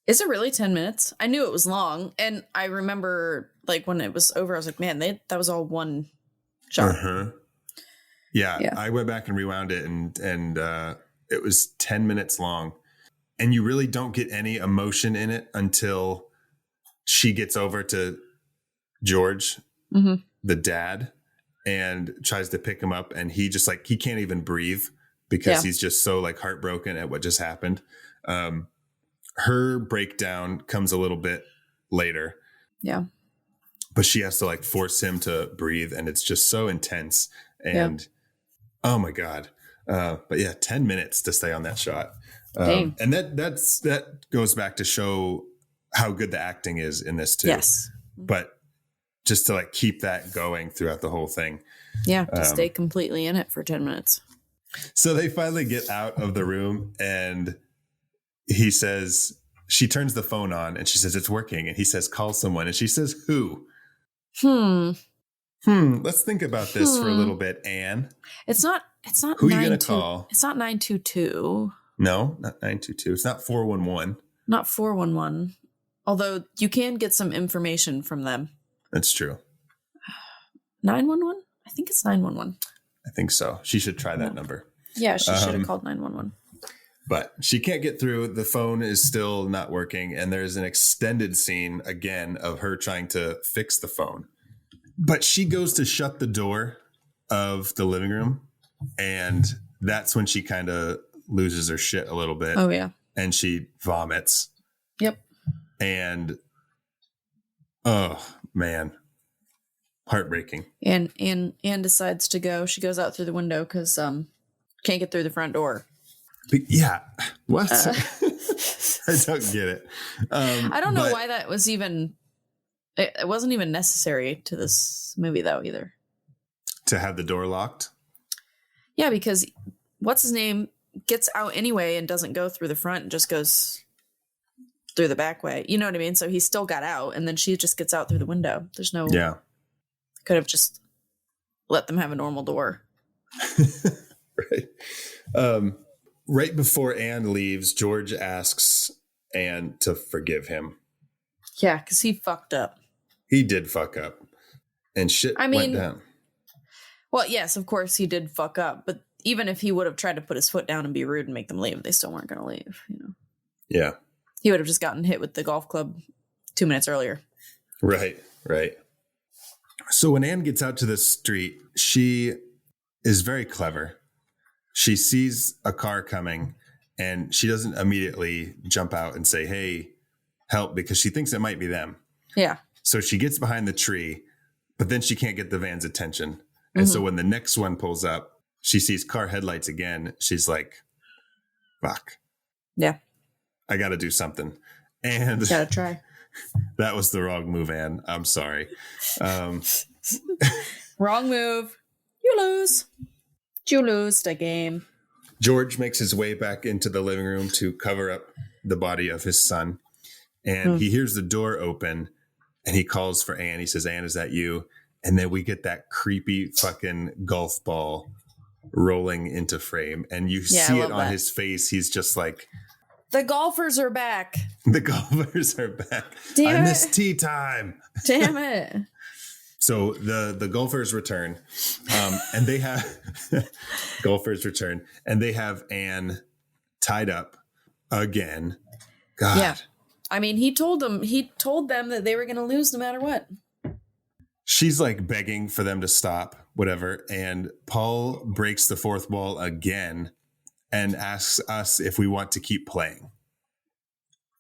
Is it really 10 minutes? I knew it was long. And I remember like when it was over, I was like, man, that was all one shot. Yeah, I went back and rewound it and it was 10 minutes long. And you really don't get any emotion in it until she gets over to George, the dad, and tries to pick him up. And he just like, he can't even breathe because he's just so like heartbroken at what just happened. Her breakdown comes a little bit later. Yeah. But she has to like force him to breathe. And it's just so intense. And oh my God. But yeah, 10 minutes to stay on that shot. And that goes back to show how good the acting is in this too. Yes. But just to like keep that going throughout the whole thing. Yeah. To stay completely in it for 10 minutes. So they finally get out of the room and he says, she turns the phone on and she says, it's working. And he says, call someone. And she says, who? Let's think about this for a little bit, Anne. It's not who are you going to call? It's not 922. No, not 922. It's not 411. Not 411. Although you can get some information from them. That's true. 911? I think it's 911. I think so. She should try that number. Yeah, she should have called 911. But she can't get through. The phone is still not working. And there's an extended scene again of her trying to fix the phone. But she goes to shut the door of the living room. And that's when she kind of loses her shit a little bit. Oh, yeah. And she vomits. Yep. And, oh, man. Heartbreaking. And Anne decides to go. She goes out through the window because can't get through the front door. But yeah. What? I don't get it. I don't know why that was even. It wasn't even necessary to this movie, though, either. To have the door locked? Yeah, because what's his name gets out anyway and doesn't go through the front and just goes through the back way. You know what I mean? So he still got out, and then she just gets out through the window. There's no. Yeah. Could have just let them have a normal door. Right. Right before Anne leaves, George asks Anne to forgive him. Yeah, because he fucked up. He did fuck up. And shit went down. Well, yes, of course he did fuck up. But even if he would have tried to put his foot down and be rude and make them leave, they still weren't going to leave. You know. Yeah. He would have just gotten hit with the golf club 2 minutes earlier. Right. So when Anne gets out to the street, she is very clever. She sees a car coming and she doesn't immediately jump out and say, hey, help, because she thinks it might be them. Yeah. So she gets behind the tree, but then she can't get the van's attention. And so when the next one pulls up, she sees car headlights again. She's like, fuck. Yeah. I got to do something. And Gotta try. That was the wrong move, Anne. I'm sorry. Wrong move. You lose. You lose the game. George makes his way back into the living room to cover up the body of his son. And he hears the door open and he calls for Anne. He says, Anne, is that you? And then we get that creepy fucking golf ball rolling into frame. And you see it on his face. He's just like, the golfers are back. the golfers are back. Damn I it. miss tea time. Damn it. So the golfers return, and they have golfers return, and they have Anne tied up again. God. Yeah. I mean, he told them that they were going to lose no matter what. She's like begging for them to stop, whatever. And Paul breaks the fourth wall again and asks us if we want to keep playing.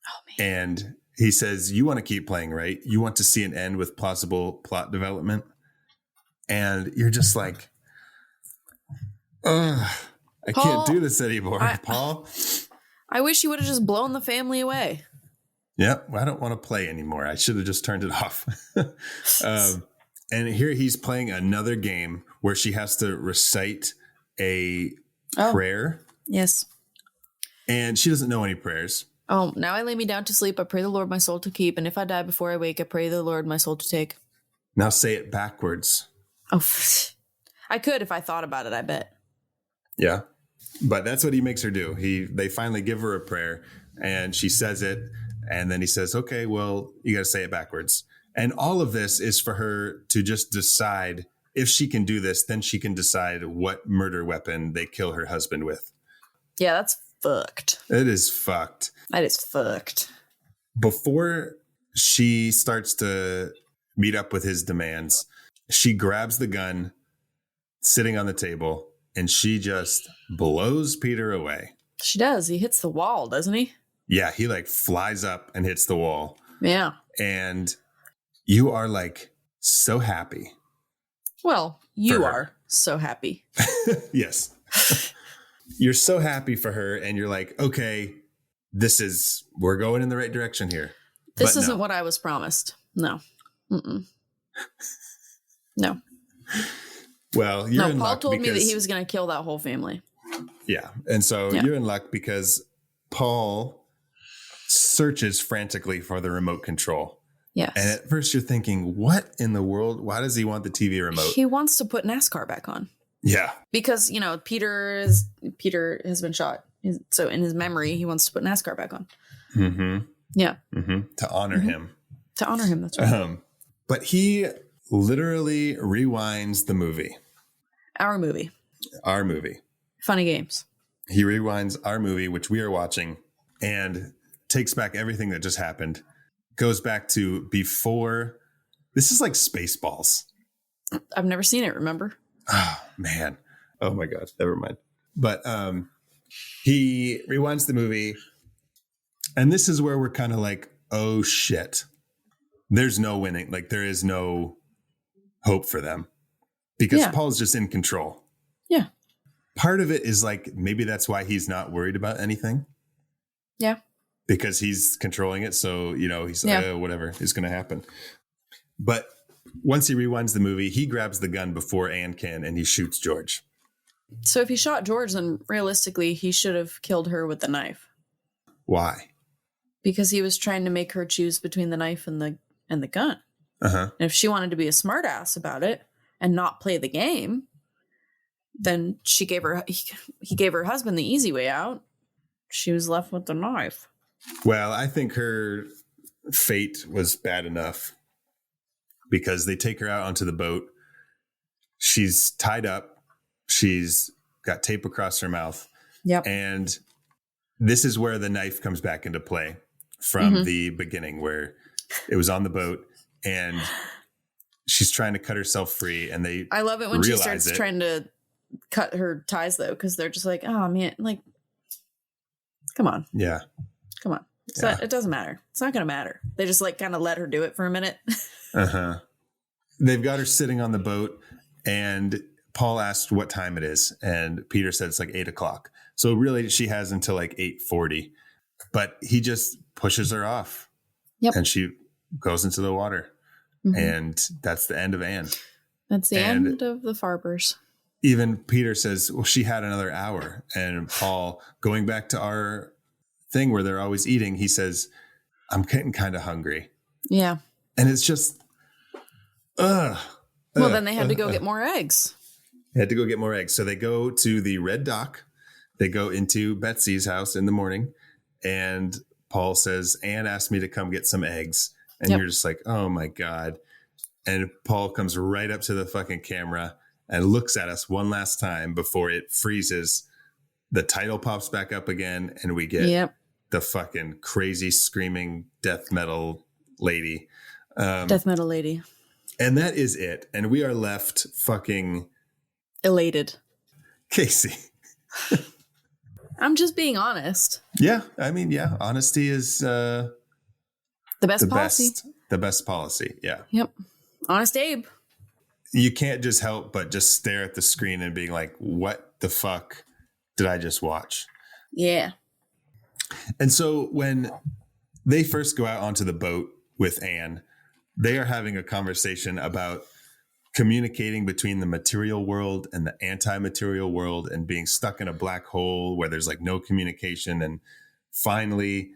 Oh, man. And he says, you want to keep playing, right? You want to see an end with plausible plot development. And you're just like, ugh, I can't do this anymore, Paul. I wish you would have just blown the family away. Yeah, I don't want to play anymore. I should have just turned it off. And here he's playing another game where she has to recite a prayer. Yes. And she doesn't know any prayers. Oh, now I lay me down to sleep. I pray the Lord my soul to keep. And if I die before I wake, I pray the Lord my soul to take. Now say it backwards. Oh, I could if I thought about it, I bet. Yeah. But that's what he makes her do. They finally give her a prayer and she says it. And then he says, okay, well, you got to say it backwards. And all of this is for her to just decide if she can do this, then she can decide what murder weapon they kill her husband with. Yeah, that's fucked. It is fucked. That is fucked. Before she starts to meet up with his demands, she grabs the gun sitting on the table and she just blows Peter away. She does. He hits the wall, doesn't he? Yeah, he like flies up and hits the wall. Yeah. And you are like so happy. Well, you are so happy. Yes. You're so happy for her and you're like, okay, we're going in the right direction here. This isn't what I was promised. No. Mm-mm. No. Well, you're in Paul luck told me that he was going to kill that whole family. Yeah. And so you're in luck because Paul searches frantically for the remote control. Yes. And at first you're thinking, what in the world? Why does he want the TV remote? He wants to put NASCAR back on. Yeah. Because, Peter has been shot. So in his memory, he wants to put NASCAR back on. Mm-hmm. Yeah. Mm-hmm. To honor him. To honor him, that's right. But he literally rewinds the movie. Our movie. Funny Funny games. He rewinds our movie, which we are watching, and takes back everything that just happened. Goes back to before. This is like Spaceballs. I've never seen it, remember? Oh, man. Oh, my God. Never mind. But he rewinds the movie. And this is where we're kind of like, oh, shit. There's no winning. Like, there is no hope for them because Yeah. Paul's just in control. Yeah. Part of it is like, maybe that's why he's not worried about anything. Yeah. Because he's controlling it. So, he's like, oh, whatever is going to happen. But once he rewinds the movie, he grabs the gun before Anne can, and he shoots George. So if he shot George, then realistically, he should have killed her with the knife. Why? Because he was trying to make her choose between the knife and the gun. Uh-huh. And if she wanted to be a smartass about it and not play the game, then he gave her husband the easy way out. She was left with the knife. Well, I think her fate was bad enough because they take her out onto the boat. She's tied up. She's got tape across her mouth. Yep. And this is where the knife comes back into play from the beginning, where it was on the boat and she's trying to cut herself free. And I love it when she starts trying to cut her ties, though, because they're just like, oh, man, like, come on. Yeah. Come on. It doesn't matter. It's not going to matter. They just like kind of let her do it for a minute. Uh-huh. They've got her sitting on the boat and Paul asked what time it is. And Peter said it's like 8:00. So really she has until like 8:40, but he just pushes her off. Yep. And she goes into the water. And that's the end of Anne. That's the end of the Farbers. Even Peter says, well, she had another hour. And Paul, going back to our thing where they're always eating, he says, I'm getting kind of hungry. Yeah. And it's just, well, then they had to go get more eggs. They had to go get more eggs. So they go to the Red Dock. They go into Betsy's house in the morning. And Paul says, Anne asked me to come get some eggs. And you're just like, oh my God. And Paul comes right up to the fucking camera and looks at us one last time before it freezes. The title pops back up again. And we get the fucking crazy screaming death metal lady. Death metal lady. And that is it. And we are left fucking elated. Casey. I'm just being honest. Yeah. I mean, yeah. Honesty is the best policy. The best policy. Yeah. Yep. Honest Abe. You can't just help but just stare at the screen and being like, what the fuck did I just watch? Yeah. And so when they first go out onto the boat with Anne, they are having a conversation about communicating between the material world and the anti-material world and being stuck in a black hole where there's like no communication. And finally,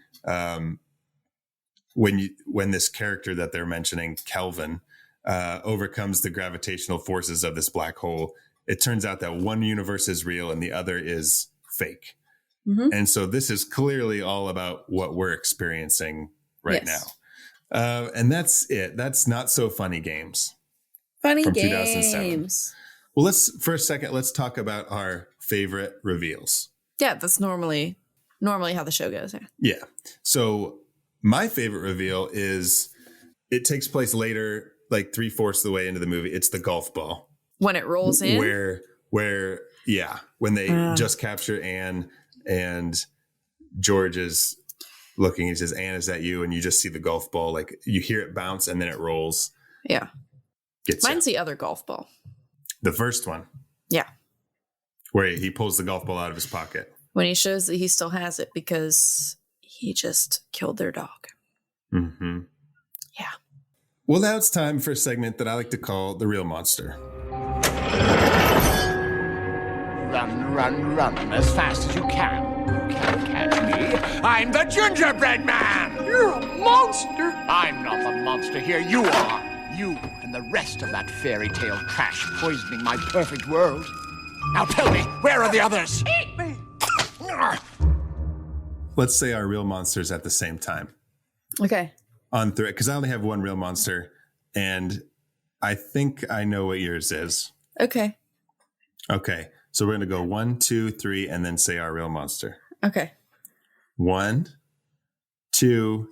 when this character that they're mentioning, Kelvin, overcomes the gravitational forces of this black hole, it turns out that one universe is real and the other is fake. And so this is clearly all about what we're experiencing right now. And that's it. That's Not So Funny Games. Funny from games. 2007. Well, let's talk about our favorite reveals. Yeah, that's normally how the show goes. Yeah. So my favorite reveal is it takes place later, like 3/4 of the way into the movie. It's the golf ball. When it rolls in? When they just capture Anne and George is looking, he says, Anne, is that you? And you just see the golf ball, like you hear it bounce and then it rolls. Yeah. Mine's the other golf ball. The first one. Yeah. Where he pulls the golf ball out of his pocket. When he shows that he still has it because he just killed their dog. Mm-hmm. Yeah. Well, now it's time for a segment that I like to call The Real Monster. Run, run, run as fast as you can. You can't catch me. I'm the gingerbread man. You're a monster. I'm not the monster here. You are. You and the rest of that fairy tale trash poisoning my perfect world. Now tell me, where are the others? Eat me. Let's say our real monsters at the same time. Okay. On three, because I only have one real monster, and I think I know what yours is. Okay. Okay. So we're going to go 1, 2, 3, and then say our real monster. Okay. 1, 2,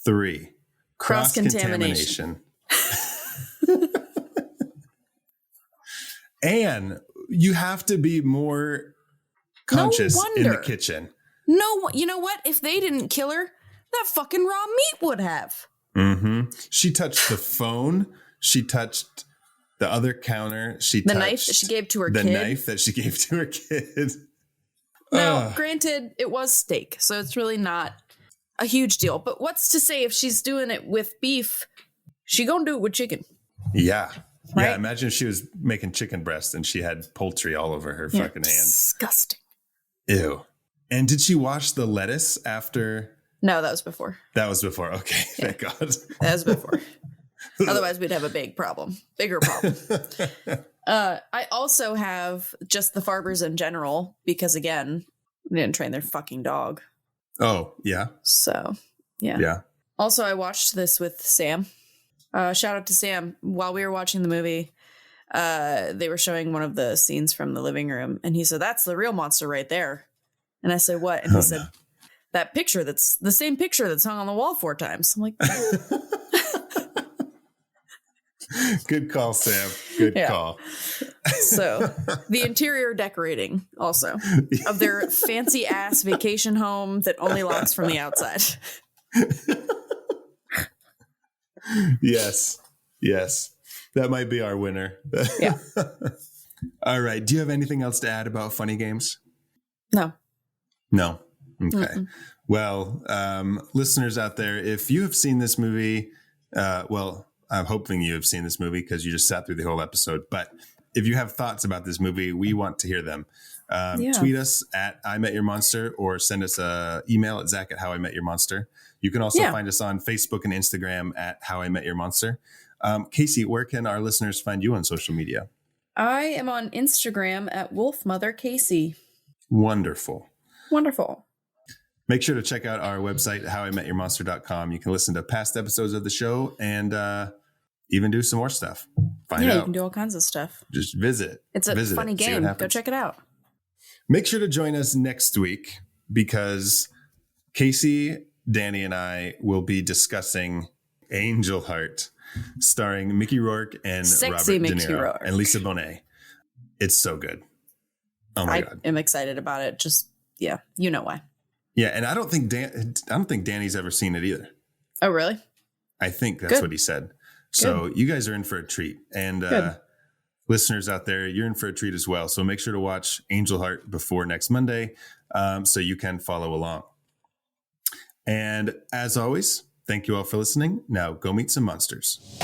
3. Cross-contamination. Anne, you have to be more conscious in the kitchen. No, you know what? If they didn't kill her, that fucking raw meat would have. Mm-hmm. She touched the phone. She touched The other counter, the knife that she gave to her the kid. knife that she gave to her kid. Now, granted, it was steak, so it's really not a huge deal. But what's to say if she's doing it with beef, she gonna do it with chicken? Yeah. Right? Yeah, imagine if she was making chicken breast and she had poultry all over her fucking hands. Disgusting. Ew. And did she wash the lettuce after? No, that was before. That was before. Okay, thank God. That was before. Otherwise, we'd have a bigger problem. I also have just the Farbers in general because, again, they didn't train their fucking dog. Oh, yeah. So, yeah. Yeah. Also, I watched this with Sam. Shout out to Sam. While we were watching the movie, they were showing one of the scenes from the living room, and he said, "That's the real monster right there." And I said, "What?" And he said, "That picture that's the same picture that's hung on the wall 4 times." I'm like, Good call, Sam. Good call. So the interior decorating also of their fancy ass vacation home that only locks from the outside. Yes. That might be our winner. Yeah. All right. Do you have anything else to add about funny games? No. No. Okay. Well, listeners out there, if you have seen this movie, I'm hoping you have seen this movie because you just sat through the whole episode. But if you have thoughts about this movie, we want to hear them. Tweet us at I Met Your Monster or send us an email at Zach@howimetyourmonster. You can also find us on Facebook and Instagram at How I Met Your Monster. Casey, where can our listeners find you on social media? I am on Instagram at wolfmothercasey. Wonderful. Make sure to check out our website, howimetyourmonster.com. You can listen to past episodes of the show and even do some more stuff. Find out. You can do all kinds of stuff. Just visit. It's a funny game. Go check it out. Make sure to join us next week because Casey, Danny, and I will be discussing Angel Heart, starring Mickey Rourke and Sexy Robert De Mickey Niro Rourke. and Lisa Bonet. It's so good. Oh my God. I am excited about it. Just, you know why. Yeah, and I don't think Danny's ever seen it either. Oh, really? I think that's what he said. So you guys are in for a treat. And listeners out there, you're in for a treat as well. So make sure to watch Angel Heart before next Monday so you can follow along. And as always, thank you all for listening. Now go meet some monsters.